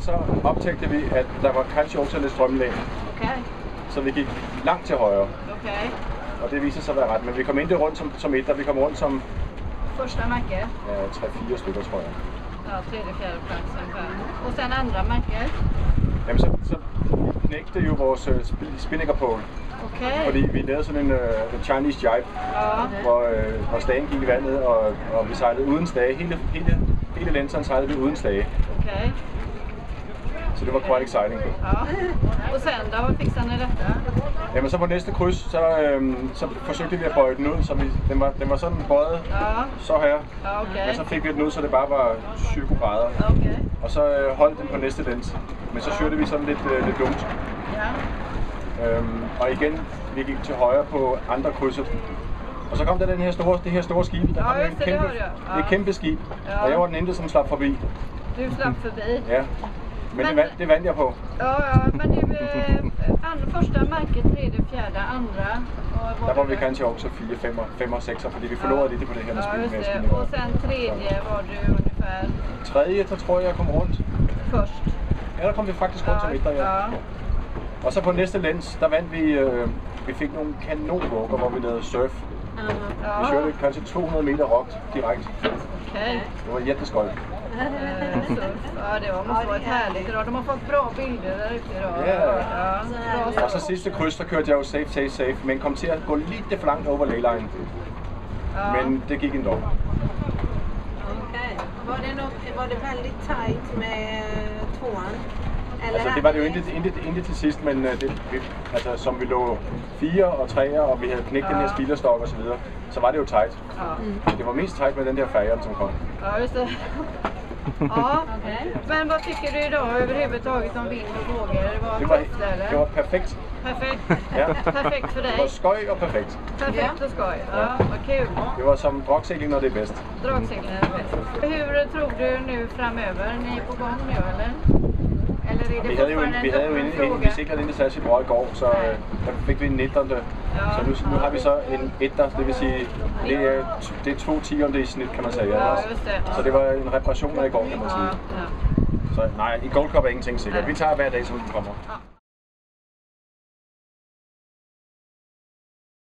så optægte vi, at der var kanskje også lidt strømlæg. Okay. Så vi gik langt til højre. Okay. Og det viser sig at være ret. Men vi kom ikke rundt som et, vi kom rundt som... Första märke? 3-4 stykker, tror jeg. Ja, tredje, fjärde plats ungefär. Och sen andra märker? Jamen, så knægte jo vores spinnaker pole. Okay. Fordi vi lavede sådan en Chinese jibe, hvor stagen gik i vandet, og vi sejlede uden stage. Hele lænseren sejlede vi uden stage. Okay. Så det var quite exciting. Ja. Och sen då, vad fixade ni detta? Jamen så på næste kryds, så forsøgte vi at bøje den ud, så den var sådan bøjet så her. Ja, okay. Men så fik vi den ud, så det bare var 7 grader. Okay. Og så holdt den på næste lens. Men så syrte vi sådan lidt dumt. Ja. Og igen, vi gik til højre på andre krydset. Og så kom der det her store skib. Der kom just det, det hørte jeg. Ja. Et kæmpe skib. Ja. Og jeg var den eneste, som slap forbi. Du slapp förbi? Ja. Men det vandt jeg på. Ja, men du, första märket, tredje, fjärde, andra. Der var vi kanskje også 4, 5 og 6, fordi vi forlorede lidt på det her med Ja, just det. spinning. Och sen tredje var du ungefär? Tredje, så tror jeg kom rundt. Först? Ja, der kom vi faktisk rundt som etter, ja. Og så på næste lens, der vandt vi fik nogle kanonvugger, hvor vi lavede surf. Vi kørte kanskje 200 meter rock direkte. Okay. Det var jätteskoj. Ja, det måste varit härligt idag. De har fått bra bilder där ute idag. Ja. Og så sidste kryds, der kørte jeg jo safe, men kom til at gå lidt for langt over leyline. Men det gik endda. Okay. Var det väldigt tight med tvåan? Altså det var det jo ikke til sidst, men som vi lå 4 og 3'er, og vi havde knækket den her spillerstok og så videre, så var det jo tight. Det var mest tight med den der färjan som kom. Ja, just det. Ja, men vad tycker du idag överhuvudtaget om vind och vågor? Det var perfekt. Perfekt? Ja. Perfekt för dig? Det var skoj og perfekt. Perfekt och skoj? Ja, vad kul. Det var som dragsegling, når det er bedst. Dragsegling är bäst. Hur tror du nu framöver? Ni är på gång nu eller? Eller är det vi havde jo vi sikrede ikke særligt bra i går, så der fik vi en 19. Så nu har vi så en 1'er, det vil sige, det er 2 tiende i snit, kan man sige. Ja, just det. Så det var en reparation af i går, kan man sige. Så nej, i Gold Cup er ingenting sikkert. Vi tager hver dag, som det kommer.